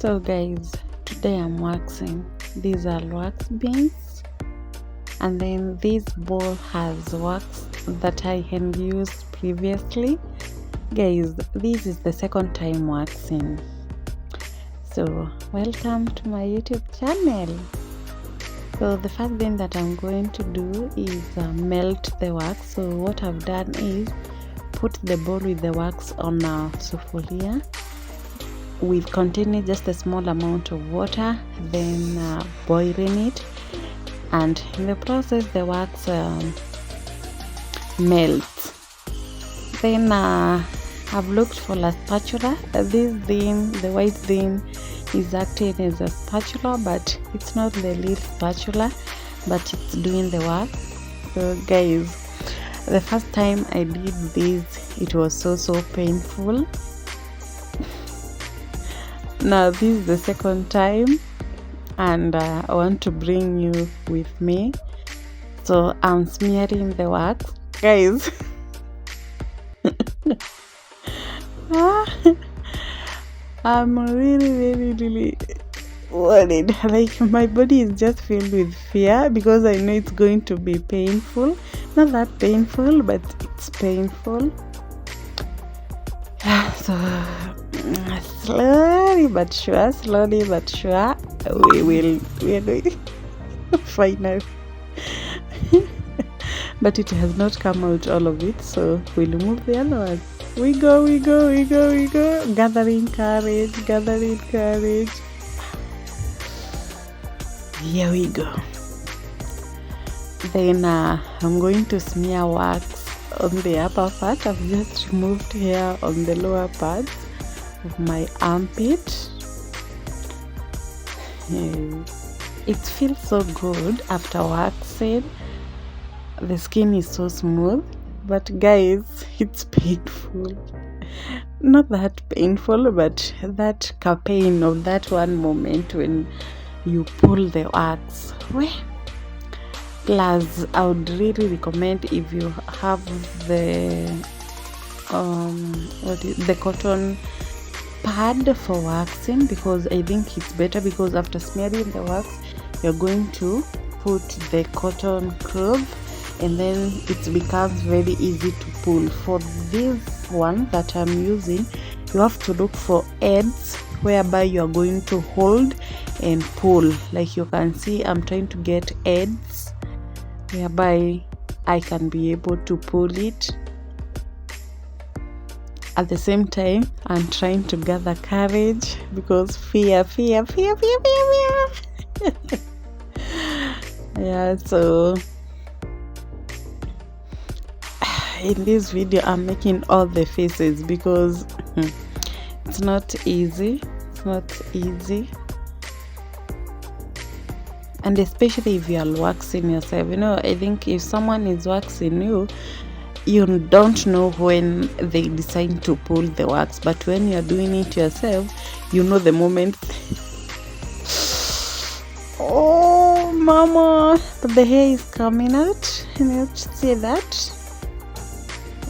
So guys, today I'm waxing. These are wax beans, and then this bowl has wax that I had used previously. Guys, this is the second time waxing. So welcome to my YouTube channel. So the first thing that I'm going to do is melt the wax. So what I've done is put the bowl with the wax on a sufuria with containing just a small amount of water, then boiling it, and in the process the wax melts. Then I've looked for a spatula. This thing, the white thing, is acting as a spatula, but it's not the little spatula, but it's doing the work. So guys, the first time I did this, it was so painful. Now this is the second time, and I want to bring you with me. So I'm smearing the wax, guys. I'm really worried. Like, my body is just filled with fear because I know it's going to be painful. Not that painful, but it's painful. So slowly but sure, we are going finally. But it has not come out all of it, so we'll remove the other one. We go. Gathering courage. Here we go. Then I'm going to smear wax on the upper part. I've just removed hair on the lower part of my armpit. It feels so good after waxing. The skin is so smooth, but guys, it's painful. Not that painful, but that pain of that one moment when you pull the wax. Plus, I would really recommend if you have the the cotton pad for waxing, because I think it's better, because after smearing the wax, you're going to put the cotton cloth, and then it becomes very easy to pull. For this one that I'm using, you have to look for ends whereby you are going to hold and pull. Like you can see, I'm trying to get ends whereby I can be able to pull it. At the same time, I'm trying to gather courage because fear. Yeah, so in this video I'm making all the faces because it's not easy. And especially if you are waxing yourself, I think if someone is waxing you, you don't know when they decide to pull the wax, but when you're doing it yourself, you know the moment. Oh mama, but the hair is coming out. Can you see that?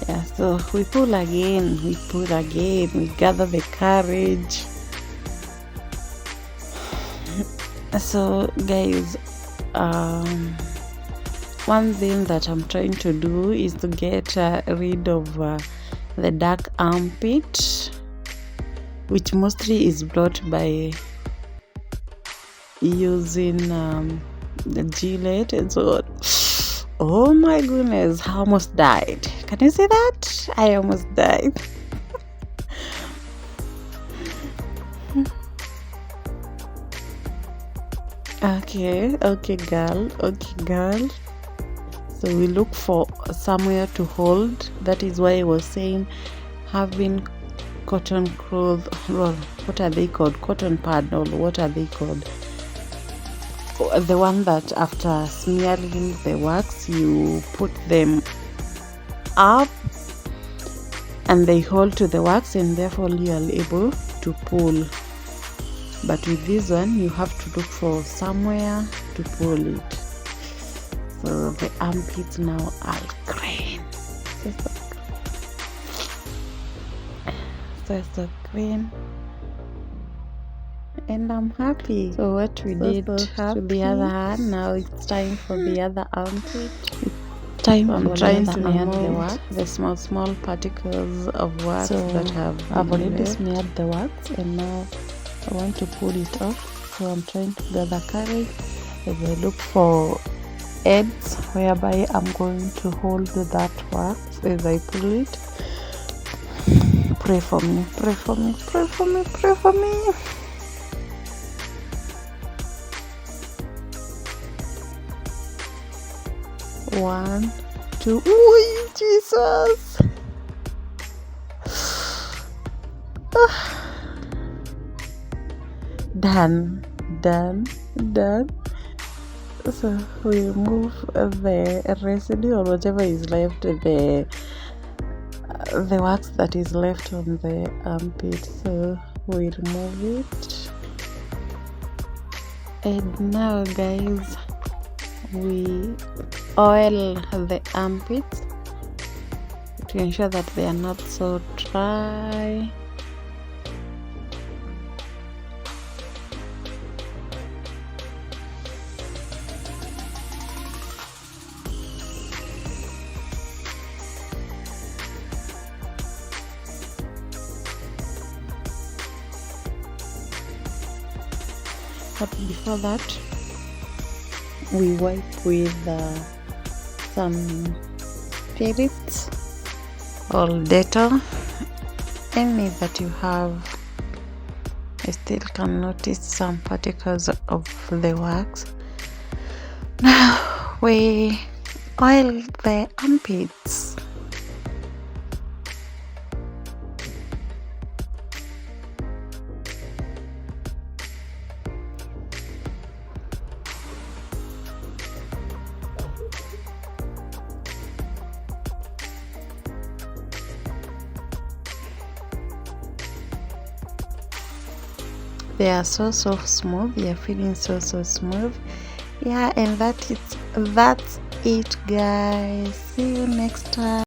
Yeah, so we pull again, we gather the courage. So guys, one thing that I'm trying to do is to get rid of the dark armpit, which mostly is brought by using the Gillette and so on. Oh my goodness, I almost died. Can you see that? I almost died. Okay girl. So we look for somewhere to hold. That is why I was saying having cotton cloth, or what are they called? Cotton pad, or what are they called? The one that after smearing the wax, you put them up and they hold to the wax, and therefore you are able to pull. But with this one, you have to look for somewhere to pull it. So the armpits now are green. So green. and I'm happy. So what we did to the other hand, now it's time for the other armpit. Time so I'm trying to remove the small particles of wax that have I've already smeared the wax, and now I want to pull it off. So I'm trying to gather courage as I look for ends whereby I'm going to hold that wax as I pull it. Pray for me, pray for me, pray for me, pray for me. One, two, ooh, Jesus! Done. So we remove the residue or whatever is left, the wax that is left on the armpit. So we remove it, and now, guys, we oil the armpits to ensure that they are not so dry. But before that, we wipe with some spirits or Dettol, any that you have. I still can notice some particles of the wax. Now we oil the armpits. They are so smooth. They are feeling so smooth. Yeah, and that's it, guys. See you next time.